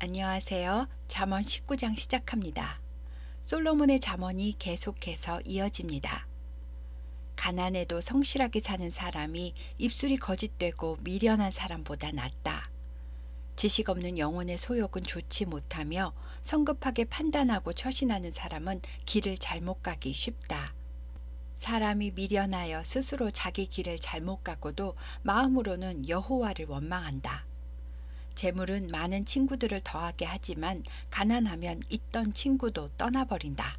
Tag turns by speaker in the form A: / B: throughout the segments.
A: 안녕하세요. 잠언 19장 시작합니다. 솔로몬의 잠언이 계속해서 이어집니다. 가난해도 성실하게 사는 사람이 입술이 거짓되고 미련한 사람보다 낫다. 지식 없는 영혼의 소욕은 좋지 못하며 성급하게 판단하고 처신하는 사람은 길을 잘못 가기 쉽다. 사람이 미련하여 스스로 자기 길을 잘못 가고도 마음으로는 여호와를 원망한다. 재물은 많은 친구들을 더하게 하지만 가난하면 있던 친구도 떠나버린다.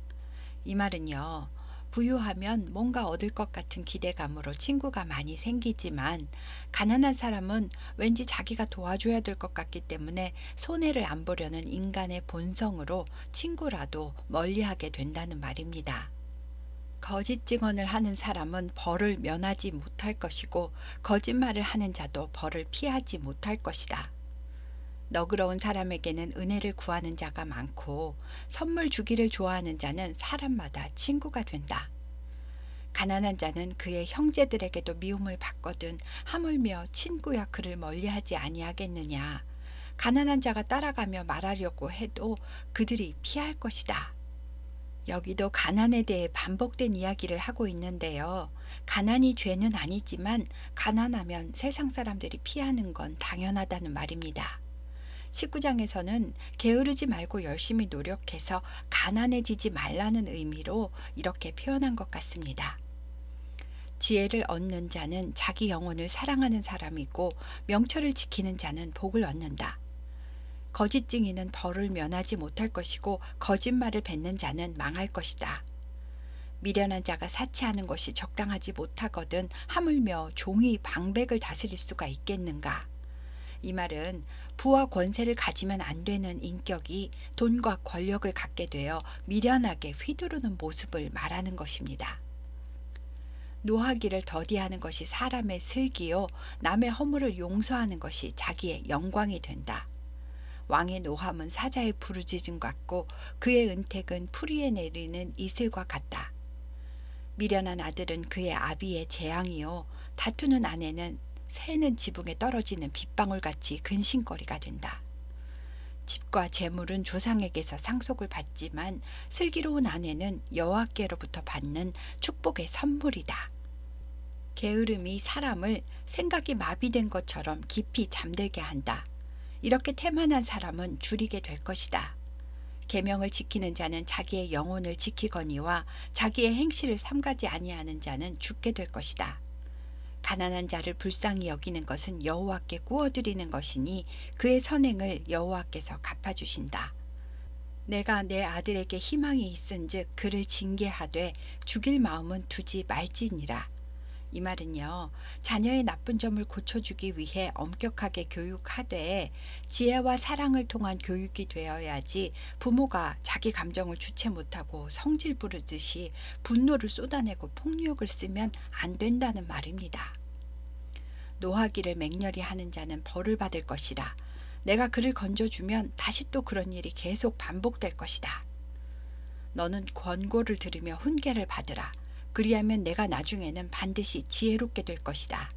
A: 이 말은요, 부유하면 뭔가 얻을 것 같은 기대감으로 친구가 많이 생기지만 가난한 사람은 왠지 자기가 도와줘야 될 것 같기 때문에 손해를 안 보려는 인간의 본성으로 친구라도 멀리하게 된다는 말입니다. 거짓 증언을 하는 사람은 벌을 면하지 못할 것이고 거짓말을 하는 자도 벌을 피하지 못할 것이다. 너그러운 사람에게는 은혜를 구하는 자가 많고 선물 주기를 좋아하는 자는 사람마다 친구가 된다. 가난한 자는 그의 형제들에게도 미움을 받거든 하물며 친구야 그를 멀리하지 아니하겠느냐. 가난한 자가 따라가며 말하려고 해도 그들이 피할 것이다. 여기도 가난에 대해 반복된 이야기를 하고 있는데요. 가난이 죄는 아니지만 가난하면 세상 사람들이 피하는 건 당연하다는 말입니다. 19장에서는 게으르지 말고 열심히 노력해서 가난해지지 말라는 의미로 이렇게 표현한 것 같습니다. 지혜를 얻는 자는 자기 영혼을 사랑하는 사람이고 명철을 지키는 자는 복을 얻는다. 거짓 증인은 벌을 면하지 못할 것이고 거짓말을 뱉는 자는 망할 것이다. 미련한 자가 사치하는 것이 적당하지 못하거든 하물며 종이 방백을 다스릴 수가 있겠는가. 이 말은 부와 권세를 가지면 안 되는 인격이 돈과 권력을 갖게 되어 미련하게 휘두르는 모습을 말하는 것입니다. 노하기를 더디하는 것이 사람의 슬기요 남의 허물을 용서하는 것이 자기의 영광이 된다. 왕의 노함은 사자의 부르짖음 같고 그의 은택은 풀 위에 내리는 이슬과 같다. 미련한 아들은 그의 아비의 재앙이요 다투는 아내는 새는 지붕에 떨어지는 빗방울같이 근심거리가 된다. 집과 재물은 조상에게서 상속을 받지만 슬기로운 아내는 여호와께로부터 받는 축복의 선물이다. 게으름이 사람을 생각이 마비된 것처럼 깊이 잠들게 한다. 이렇게 태만한 사람은 줄이게 될 것이다. 계명을 지키는 자는 자기의 영혼을 지키거니와 자기의 행실을 삼가지 아니하는 자는 죽게 될 것이다. 가난한 자를 불쌍히 여기는 것은 여호와께 구워드리는 것이니 그의 선행을 여호와께서 갚아주신다. 내가 내 아들에게 희망이 있은즉 그를 징계하되 죽일 마음은 두지 말지니라. 이 말은요, 자녀의 나쁜 점을 고쳐주기 위해 엄격하게 교육하되 지혜와 사랑을 통한 교육이 되어야지 부모가 자기 감정을 주체 못하고 성질 부르듯이 분노를 쏟아내고 폭력을 쓰면 안 된다는 말입니다. 노하기를 맹렬히 하는 자는 벌을 받을 것이라. 내가 그를 건져주면 다시 또 그런 일이 계속 반복될 것이다. 너는 권고를 들으며 훈계를 받으라. 그리하면 내가 나중에는 반드시 지혜롭게 될 것이다.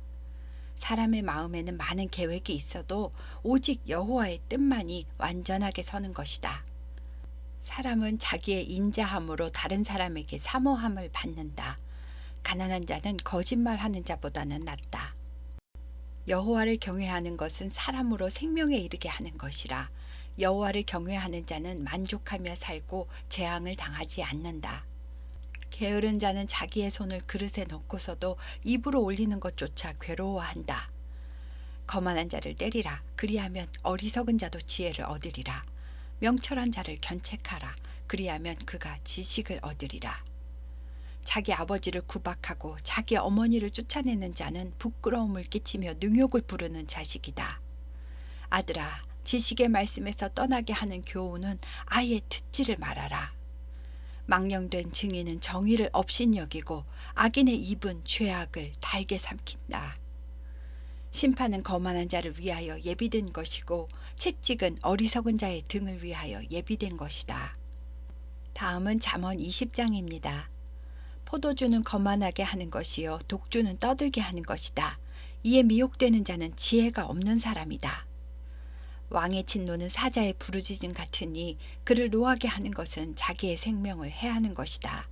A: 사람의 마음에는 많은 계획이 있어도 오직 여호와의 뜻만이 완전하게 서는 것이다. 사람은 자기의 인자함으로 다른 사람에게 사모함을 받는다. 가난한 자는 거짓말하는 자보다는 낫다. 여호와를 경외하는 것은 사람으로 생명에 이르게 하는 것이라. 여호와를 경외하는 자는 만족하며 살고 재앙을 당하지 않는다. 게으른 자는 자기의 손을 그릇에 넣고서도 입으로 올리는 것조차 괴로워한다. 거만한 자를 때리라. 그리하면 어리석은 자도 지혜를 얻으리라. 명철한 자를 견책하라. 그리하면 그가 지식을 얻으리라. 자기 아버지를 구박하고 자기 어머니를 쫓아내는 자는 부끄러움을 끼치며 능욕을 부르는 자식이다. 아들아, 지식의 말씀에서 떠나게 하는 교훈은 아예 듣지를 말아라. 망령된 증인은 정의를 업신여기고 악인의 입은 죄악을 달게 삼킨다. 심판은 거만한 자를 위하여 예비된 것이고 채찍은 어리석은 자의 등을 위하여 예비된 것이다. 다음은 잠언 20장입니다. 포도주는 거만하게 하는 것이요 독주는 떠들게 하는 것이다. 이에 미혹되는 자는 지혜가 없는 사람이다. 왕의 진노는 사자의 부르짖음 같으니 그를 노하게 하는 것은 자기의 생명을 해하는 것이다.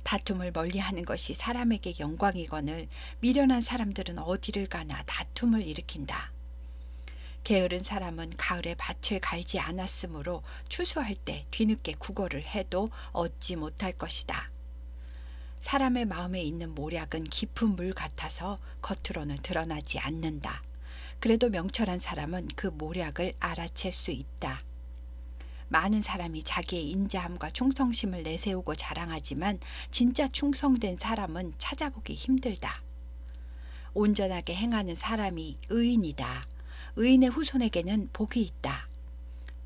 A: 다툼을 멀리하는 것이 사람에게 영광이거늘 미련한 사람들은 어디를 가나 다툼을 일으킨다. 게으른 사람은 가을에 밭을 갈지 않았으므로 추수할 때 뒤늦게 구걸을 해도 얻지 못할 것이다. 사람의 마음에 있는 모략은 깊은 물 같아서 겉으로는 드러나지 않는다. 그래도 명철한 사람은 그 모략을 알아챌 수 있다. 많은 사람이 자기의 인자함과 충성심을 내세우고 자랑하지만 진짜 충성된 사람은 찾아보기 힘들다. 온전하게 행하는 사람이 의인이다. 의인의 후손에게는 복이 있다.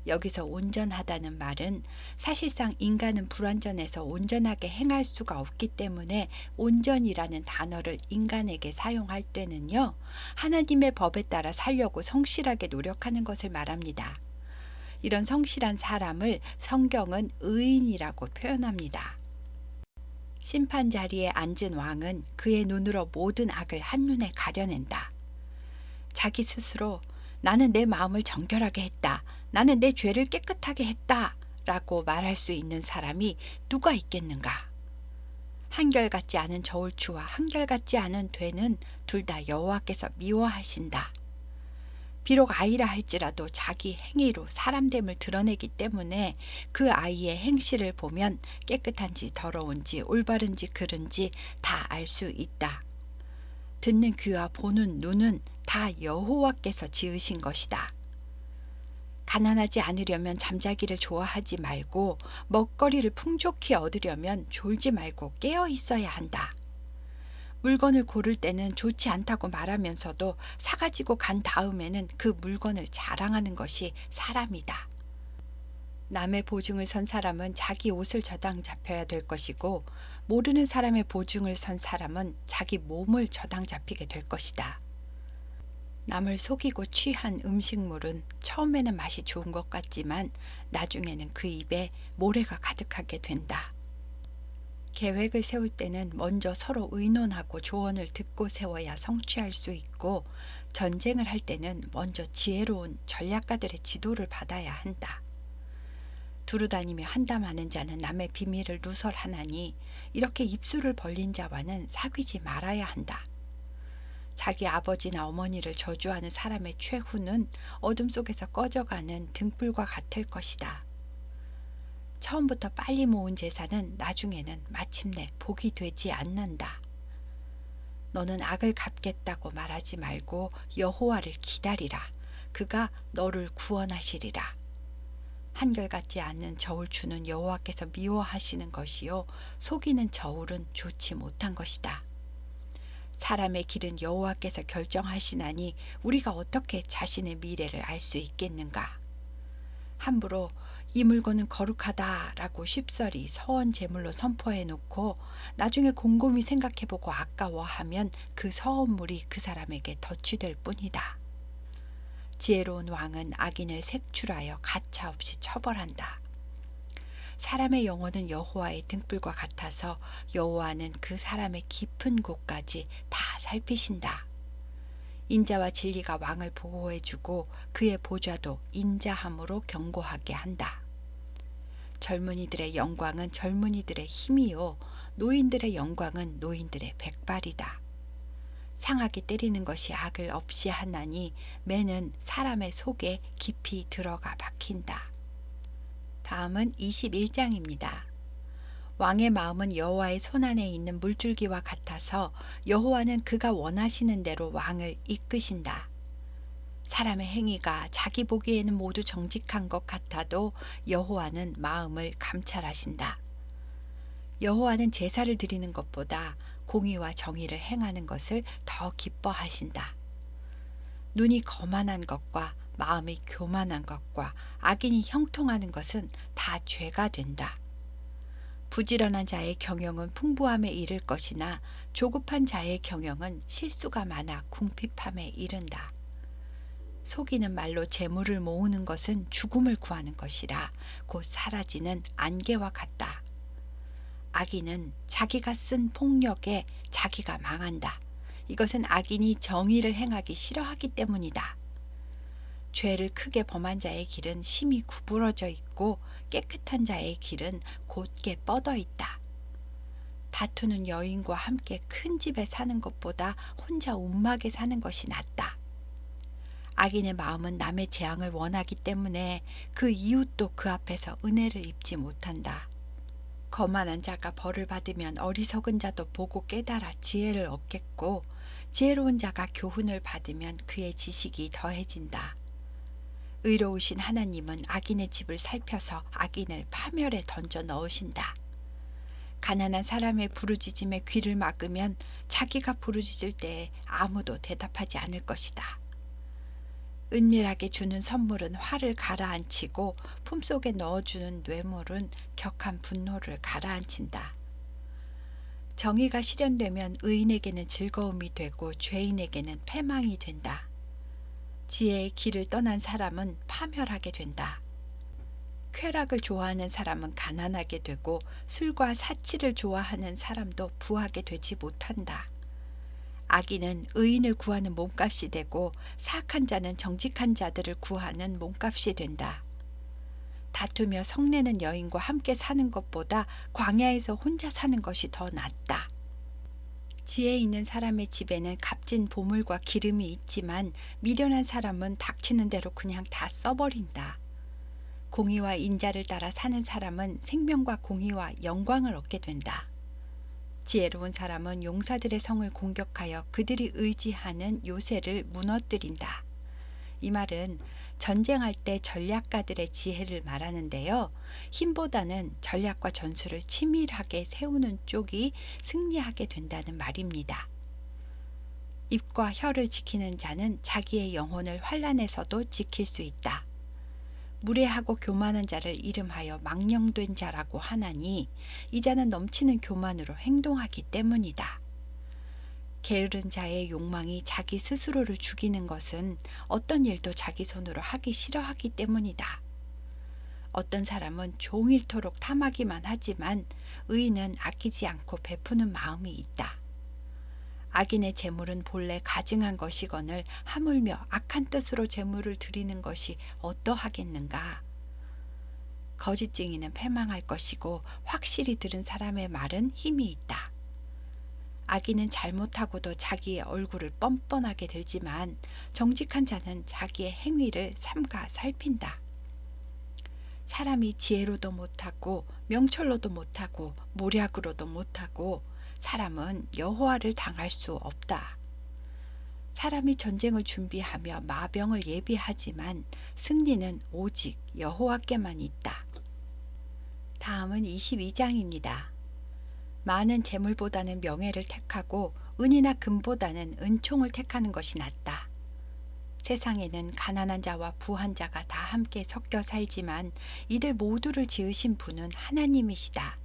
A: 여기서 온전하다는 말은 사실상 인간은 불완전해서 온전하게 행할 수가 없기 때문에 온전이라는 단어를 인간에게 사용할 때는요, 하나님의 법에 따라 살려고 성실하게 노력하는 것을 말합니다. 이런 성실한 사람을 성경은 의인이라고 표현합니다. 심판 자리에 앉은 왕은 그의 눈으로 모든 악을 한눈에 가려낸다. 자기 스스로 나는 내 마음을 정결하게 했다. 나는 내 죄를 깨끗하게 했다. 라고 말할 수 있는 사람이 누가 있겠는가? 한결같지 않은 저울추와 한결같지 않은 되는 둘 다 여호와께서 미워하신다. 비록 아이라 할지라도 자기 행위로 사람됨을 드러내기 때문에 그 아이의 행실을 보면 깨끗한지 더러운지 올바른지 그른지 다 알 수 있다. 듣는 귀와 보는 눈은 다 여호와께서 지으신 것이다. 가난하지 않으려면 잠자기를 좋아하지 말고 먹거리를 풍족히 얻으려면 졸지 말고 깨어 있어야 한다. 물건을 고를 때는 좋지 않다고 말하면서도 사가지고 간 다음에는 그 물건을 자랑하는 것이 사람이다. 남의 보증을 선 사람은 자기 옷을 저당 잡혀야 될 것이고 모르는 사람의 보증을 선 사람은 자기 몸을 저당 잡히게 될 것이다. 남을 속이고 취한 음식물은 처음에는 맛이 좋은 것 같지만 나중에는 그 입에 모래가 가득하게 된다. 계획을 세울 때는 먼저 서로 의논하고 조언을 듣고 세워야 성취할 수 있고 전쟁을 할 때는 먼저 지혜로운 전략가들의 지도를 받아야 한다. 두루다니며 한담하는 자는 남의 비밀을 누설하나니 이렇게 입술을 벌린 자와는 사귀지 말아야 한다. 자기 아버지나 어머니를 저주하는 사람의 최후는 어둠 속에서 꺼져가는 등불과 같을 것이다. 처음부터 빨리 모은 재산은 나중에는 마침내 복이 되지 않는다. 너는 악을 갚겠다고 말하지 말고 여호와를 기다리라. 그가 너를 구원하시리라. 한결같지 않는 저울추는 여호와께서 미워하시는 것이요 속이는 저울은 좋지 못한 것이다. 사람의 길은 여호와께서 결정하시나니 우리가 어떻게 자신의 미래를 알 수 있겠는가? 함부로 이 물건은 거룩하다라고 쉽설이 서원 제물로 선포해 놓고 나중에 곰곰이 생각해보고 아까워하면 그 서원물이 그 사람에게 덫이 뿐이다. 지혜로운 왕은 악인을 색출하여 가차없이 처벌한다. 사람의 영혼은 여호와의 등불과 같아서 여호와는 그 사람의 깊은 곳까지 다 살피신다. 인자와 진리가 왕을 보호해주고 그의 보좌도 인자함으로 견고하게 한다. 젊은이들의 영광은 젊은이들의 힘이요 노인들의 영광은 노인들의 백발이다. 상하게 때리는 것이 악을 없이 하나니 매는 사람의 속에 깊이 들어가 박힌다. 다음은 21장입니다. 왕의 마음은 여호와의 손안에 있는 물줄기와 같아서 여호와는 그가 원하시는 대로 왕을 이끄신다. 사람의 행위가 자기 보기에는 모두 정직한 것 같아도 여호와는 마음을 감찰하신다. 여호와는 제사를 드리는 것보다 공의와 정의를 행하는 것을 더 기뻐하신다. 눈이 거만한 것과 마음이 교만한 것과 악인이 형통하는 것은 다 죄가 된다. 부지런한 자의 경영은 풍부함에 이를 것이나 조급한 자의 경영은 실수가 많아 궁핍함에 이른다. 속이는 말로 재물을 모으는 것은 죽음을 구하는 것이라 곧 사라지는 안개와 같다. 악인은 자기가 쓴 폭력에 자기가 망한다. 이것은 악인이 정의를 행하기 싫어하기 때문이다. 죄를 크게 범한 자의 길은 심히 구부러져 있고 깨끗한 자의 길은 곧게 뻗어 있다. 다투는 여인과 함께 큰 집에 사는 것보다 혼자 움막에 사는 것이 낫다. 악인의 마음은 남의 재앙을 원하기 때문에 그 이웃도 그 앞에서 은혜를 입지 못한다. 거만한 자가 벌을 받으면 어리석은 자도 보고 깨달아 지혜를 얻겠고, 지혜로운 자가 교훈을 받으면 그의 지식이 더해진다. 의로우신 하나님은 악인의 집을 살펴서 악인을 파멸에 던져 넣으신다. 가난한 사람의 부르짖음에 귀를 막으면 자기가 부르짖을 때에 아무도 대답하지 않을 것이다. 은밀하게 주는 선물은 화를 가라앉히고 품속에 넣어주는 뇌물은 격한 분노를 가라앉힌다. 정의가 실현되면 의인에게는 즐거움이 되고 죄인에게는 패망이 된다. 지혜의 길을 떠난 사람은 파멸하게 된다. 쾌락을 좋아하는 사람은 가난하게 되고 술과 사치를 좋아하는 사람도 부하게 되지 못한다. 악인은 의인을 구하는 몸값이 되고 사악한 자는 정직한 자들을 구하는 몸값이 된다. 다투며 성내는 여인과 함께 사는 것보다 광야에서 혼자 사는 것이 더 낫다. 지혜 있는 사람의 집에는 값진 보물과 기름이 있지만 미련한 사람은 닥치는 대로 그냥 다 써버린다. 공의와 인자를 따라 사는 사람은 생명과 공의와 영광을 얻게 된다. 지혜로운 사람은 용사들의 성을 공격하여 그들이 의지하는 요새를 무너뜨린다. 이 말은 전쟁할 때 전략가들의 지혜를 말하는데요. 힘보다는 전략과 전술을 치밀하게 세우는 쪽이 승리하게 된다는 말입니다. 입과 혀를 지키는 자는 자기의 영혼을 환난에서도 지킬 수 있다. 무례하고 교만한 자를 이름하여 망령된 자라고 하나니 이 자는 넘치는 교만으로 행동하기 때문이다. 게으른 자의 욕망이 자기 스스로를 죽이는 것은 어떤 일도 자기 손으로 하기 싫어하기 때문이다. 어떤 사람은 종일토록 탐하기만 하지만 의인은 아끼지 않고 베푸는 마음이 있다. 악인의 재물은 본래 가증한 것이거늘 하물며 악한 뜻으로 재물을 드리는 것이 어떠하겠는가. 거짓 증인은 패망할 것이고 확실히 들은 사람의 말은 힘이 있다. 악인은 잘못하고도 자기의 얼굴을 뻔뻔하게 들지만 정직한 자는 자기의 행위를 삼가 살핀다. 사람이 지혜로도 못하고 명철로도 못하고 모략으로도 못하고 사람은 여호와를 당할 수 없다. 사람이 전쟁을 준비하며 마병을 예비하지만 승리는 오직 여호와께만 있다. 다음은 22장입니다. 많은 재물보다는 명예를 택하고 은이나 금보다는 은총을 택하는 것이 낫다. 세상에는 가난한 자와 부한 자가 다 함께 섞여 살지만 이들 모두를 지으신 분은 하나님이시다.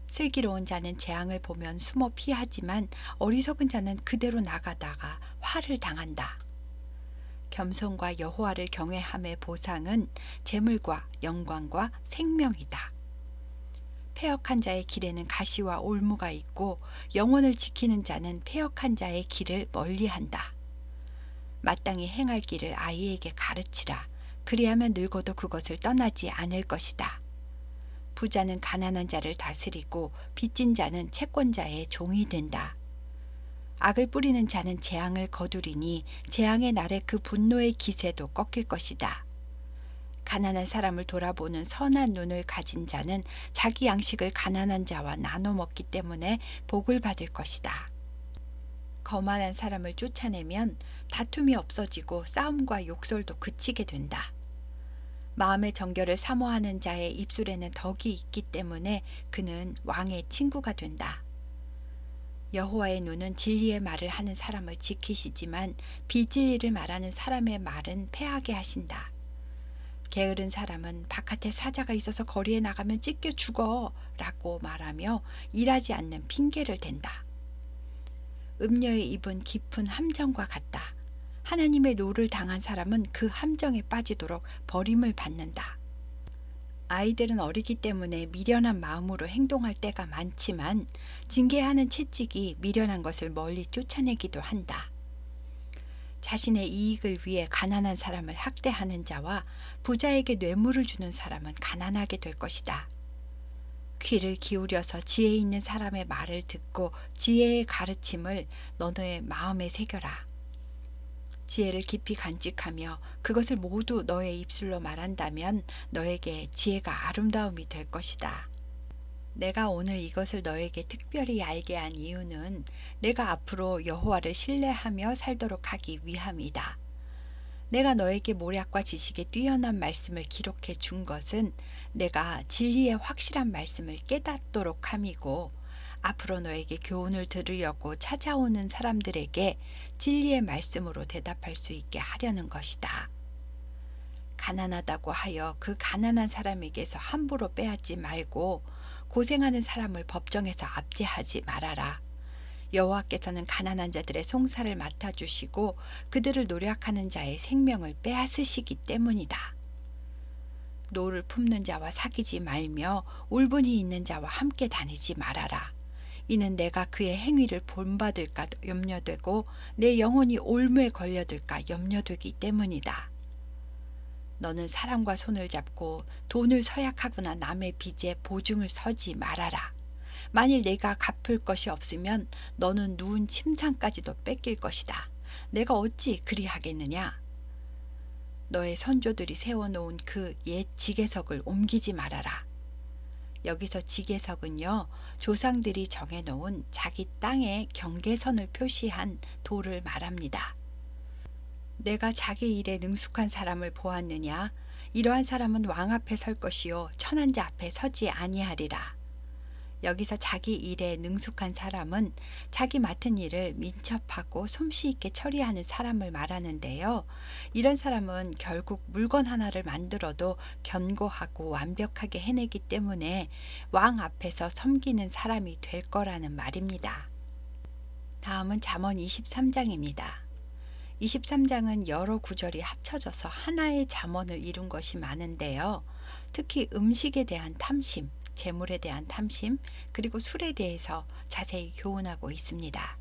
A: 슬기로운 자는 재앙을 보면 숨어 피하지만 어리석은 자는 그대로 나가다가 화를 당한다. 겸손과 여호와를 경외함의 보상은 재물과 영광과 생명이다. 패역한 자의 길에는 가시와 올무가 있고 영혼을 지키는 자는 패역한 자의 길을 멀리한다. 마땅히 행할 길을 아이에게 가르치라. 그리하면 늙어도 그것을 떠나지 않을 것이다. 부자는 가난한 자를 다스리고 빚진 자는 채권자의 종이 된다. 악을 뿌리는 자는 재앙을 거두리니 재앙의 날에 그 분노의 기세도 꺾일 것이다. 가난한 사람을 돌아보는 선한 눈을 가진 자는 자기 양식을 가난한 자와 나눠 먹기 때문에 복을 받을 것이다. 거만한 사람을 쫓아내면 다툼이 없어지고 싸움과 욕설도 그치게 된다. 마음의 정결을 사모하는 자의 입술에는 덕이 있기 때문에 그는 왕의 친구가 된다. 여호와의 눈은 진리의 말을 하는 사람을 지키시지만 비진리를 말하는 사람의 말은 패하게 하신다. 게으른 사람은 바깥에 사자가 있어서 거리에 나가면 찢겨 죽어 라고 말하며 일하지 않는 핑계를 댄다. 음녀의 입은 깊은 함정과 같다. 하나님의 노를 당한 사람은 그 함정에 빠지도록 버림을 받는다. 아이들은 어리기 때문에 미련한 마음으로 행동할 때가 많지만 징계하는 채찍이 미련한 것을 멀리 쫓아내기도 한다. 자신의 이익을 위해 가난한 사람을 학대하는 자와 부자에게 뇌물을 주는 사람은 가난하게 될 것이다. 귀를 기울여서 지혜 있는 사람의 말을 듣고 지혜의 가르침을 너의 마음에 새겨라. 지혜를 깊이 간직하며 그것을 모두 너의 입술로 말한다면 너에게 지혜가 아름다움이 될 것이다. 내가 오늘 이것을 너에게 특별히 알게 한 이유는 내가 앞으로 여호와를 신뢰하며 살도록 하기 위함이다. 내가 너에게 모략과 지식에 뛰어난 말씀을 기록해 준 것은 내가 진리의 확실한 말씀을 깨닫도록 함이고, 앞으로 너에게 교훈을 들으려고 찾아오는 사람들에게 진리의 말씀으로 대답할 수 있게 하려는 것이다. 가난하다고 하여 그 가난한 사람에게서 함부로 빼앗지 말고 고생하는 사람을 법정에서 압제하지 말아라. 여호와께서는 가난한 자들의 송사를 맡아주시고 그들을 노력하는 자의 생명을 빼앗으시기 때문이다. 노를 품는 자와 사귀지 말며 울분이 있는 자와 함께 다니지 말아라. 이는 내가 그의 행위를 본받을까 염려되고 내 영혼이 올무에 걸려들까 염려되기 때문이다. 너는 사람과 손을 잡고 돈을 서약하거나 남의 빚에 보증을 서지 말아라. 만일 내가 갚을 것이 없으면 너는 누운 침상까지도 뺏길 것이다. 내가 어찌 그리하겠느냐? 너의 선조들이 세워놓은 그 옛 지계석을 옮기지 말아라. 여기서 지계석은요, 조상들이 정해놓은 자기 땅의 경계선을 표시한 돌을 말합니다. 내가 자기 일에 능숙한 사람을 보았느냐? 이러한 사람은 왕 앞에 설 것이요 천한 자 앞에 서지 아니하리라. 여기서 자기 일에 능숙한 사람은 자기 맡은 일을 민첩하고 솜씨 있게 처리하는 사람을 말하는데요. 이런 사람은 결국 물건 하나를 만들어도 견고하고 완벽하게 해내기 때문에 왕 앞에서 섬기는 사람이 될 거라는 말입니다. 다음은 잠언 23장입니다. 23장은 여러 구절이 합쳐져서 하나의 잠언을 이룬 것이 많은데요. 특히 음식에 대한 탐심, 재물에 대한 탐심, 그리고 술에 대해서 자세히 교훈하고 있습니다.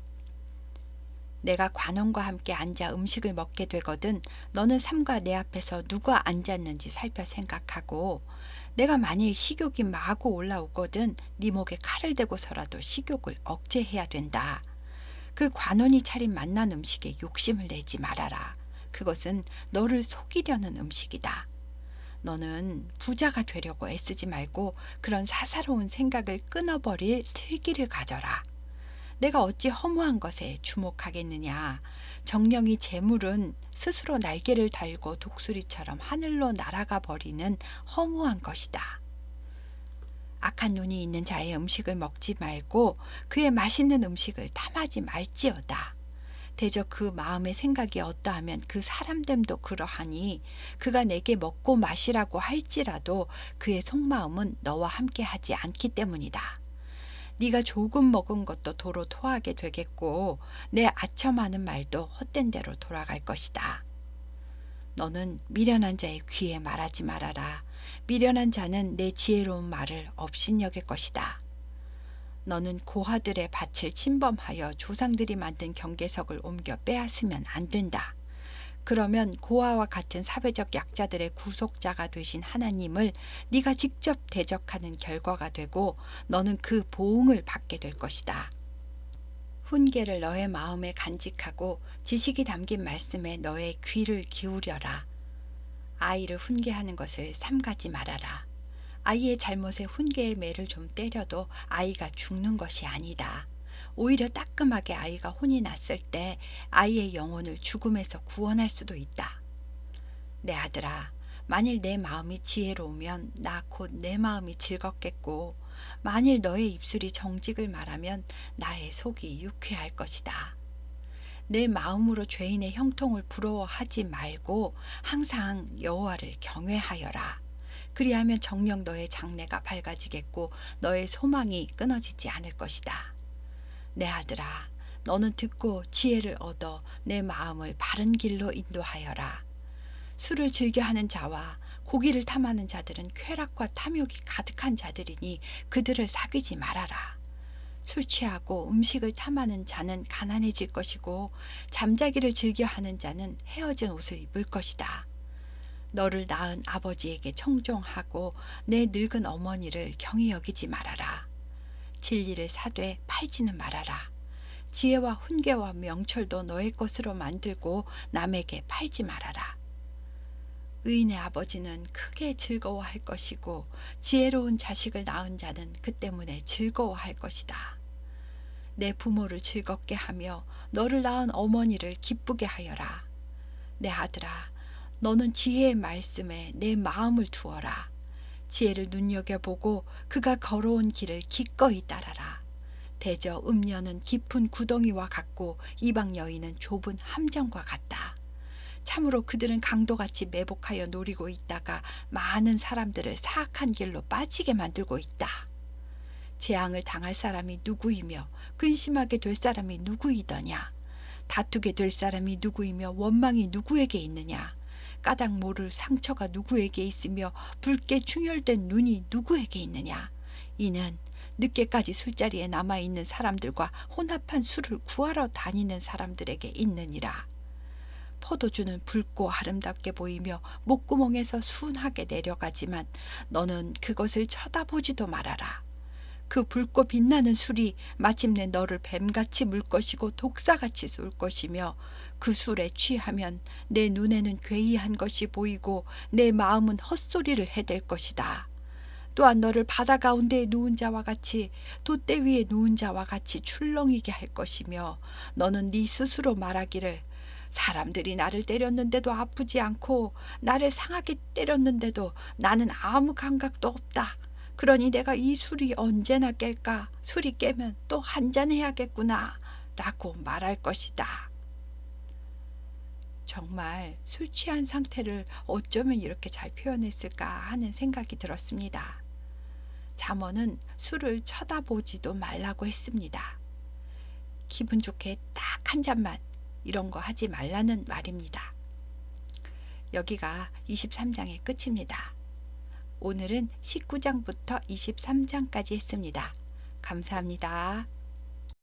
A: 내가 관원과 함께 앉아 음식을 먹게 되거든 너는 삼가 내 앞에서 누가 앉았는지 살펴 생각하고, 내가 만일 식욕이 마구 올라오거든 네 목에 칼을 대고서라도 식욕을 억제해야 된다. 그 관원이 차린 맛난 음식에 욕심을 내지 말아라. 그것은 너를 속이려는 음식이다. 너는 부자가 되려고 애쓰지 말고 그런 사사로운 생각을 끊어버릴 슬기를 가져라. 내가 어찌 허무한 것에 주목하겠느냐. 정령이 재물은 스스로 날개를 달고 독수리처럼 하늘로 날아가 버리는 허무한 것이다. 악한 눈이 있는 자의 음식을 먹지 말고 그의 맛있는 음식을 탐하지 말지어다. 대저 그 마음의 생각이 어떠하면 그 사람됨도 그러하니 그가 내게 먹고 마시라고 할지라도 그의 속마음은 너와 함께 하지 않기 때문이다. 네가 조금 먹은 것도 도로 토하게 되겠고 내 아첨하는 말도 헛된 대로 돌아갈 것이다. 너는 미련한 자의 귀에 말하지 말아라. 미련한 자는 내 지혜로운 말을 업신여길 것이다. 너는 고아들의 밭을 침범하여 조상들이 만든 경계석을 옮겨 빼앗으면 안 된다. 그러면 고아와 같은 사회적 약자들의 구속자가 되신 하나님을 네가 직접 대적하는 결과가 되고 너는 그 보응을 받게 될 것이다. 훈계를 너의 마음에 간직하고 지식이 담긴 말씀에 너의 귀를 기울여라. 아이를 훈계하는 것을 삼가지 말아라. 아이의 잘못에 훈계의 매를 좀 때려도 아이가 죽는 것이 아니다. 오히려 따끔하게 아이가 혼이 났을 때 아이의 영혼을 죽음에서 구원할 수도 있다. 내 아들아, 만일 내 마음이 지혜로우면 나 곧 내 마음이 즐겁겠고, 만일 너의 입술이 정직을 말하면 나의 속이 유쾌할 것이다. 내 마음으로 죄인의 형통을 부러워하지 말고 항상 여호와를 경외하여라. 그리하면 정녕 너의 장래가 밝아지겠고 너의 소망이 끊어지지 않을 것이다. 내 아들아, 너는 듣고 지혜를 얻어 내 마음을 바른 길로 인도하여라. 술을 즐겨하는 자와 고기를 탐하는 자들은 쾌락과 탐욕이 가득한 자들이니 그들을 사귀지 말아라. 술 취하고 음식을 탐하는 자는 가난해질 것이고 잠자기를 즐겨 하는 자는 헤어진 옷을 입을 것이다. 너를 낳은 아버지에게 청종하고 내 늙은 어머니를 경히 여기지 말아라. 진리를 사되 팔지는 말아라. 지혜와 훈계와 명철도 너의 것으로 만들고 남에게 팔지 말아라. 의인의 아버지는 크게 즐거워할 것이고 지혜로운 자식을 낳은 자는 그 때문에 즐거워할 것이다. 내 부모를 즐겁게 하며 너를 낳은 어머니를 기쁘게 하여라. 내 아들아, 너는 지혜의 말씀에 내 마음을 두어라. 지혜를 눈여겨보고 그가 걸어온 길을 기꺼이 따라라. 대저 음녀는 깊은 구덩이와 같고 이방 여인은 좁은 함정과 같다. 참으로 그들은 강도같이 매복하여 노리고 있다가 많은 사람들을 사악한 길로 빠지게 만들고 있다. 재앙을 당할 사람이 누구이며 근심하게 될 사람이 누구이더냐. 다투게 될 사람이 누구이며 원망이 누구에게 있느냐. 까닭 모를 상처가 누구에게 있으며 붉게 충혈된 눈이 누구에게 있느냐. 이는 늦게까지 술자리에 남아있는 사람들과 혼합한 술을 구하러 다니는 사람들에게 있느니라. 포도주는 붉고 아름답게 보이며 목구멍에서 순하게 내려가지만 너는 그것을 쳐다보지도 말아라. 그 붉고 빛나는 술이 마침내 너를 뱀같이 물 것이고 독사같이 쏠 것이며 그 술에 취하면 내 눈에는 괴이한 것이 보이고 내 마음은 헛소리를 해댈 것이다. 또한 너를 바다 가운데에 누운 자와 같이 돛대 위에 누운 자와 같이 출렁이게 할 것이며 너는 네 스스로 말하기를 사람들이 나를 때렸는데도 아프지 않고 나를 상하게 때렸는데도 나는 아무 감각도 없다. 그러니 내가 이 술이 언제나 깰까? 술이 깨면 또 한잔해야겠구나 라고 말할 것이다. 정말 술 취한 상태를 어쩌면 이렇게 잘 표현했을까 하는 생각이 들었습니다. 잠언은 술을 쳐다보지도 말라고 했습니다. 기분 좋게 딱 한 잔만 이런 거 하지 말라는 말입니다. 여기가 23장의 끝입니다. 오늘은 19장부터 23장까지 했습니다. 감사합니다.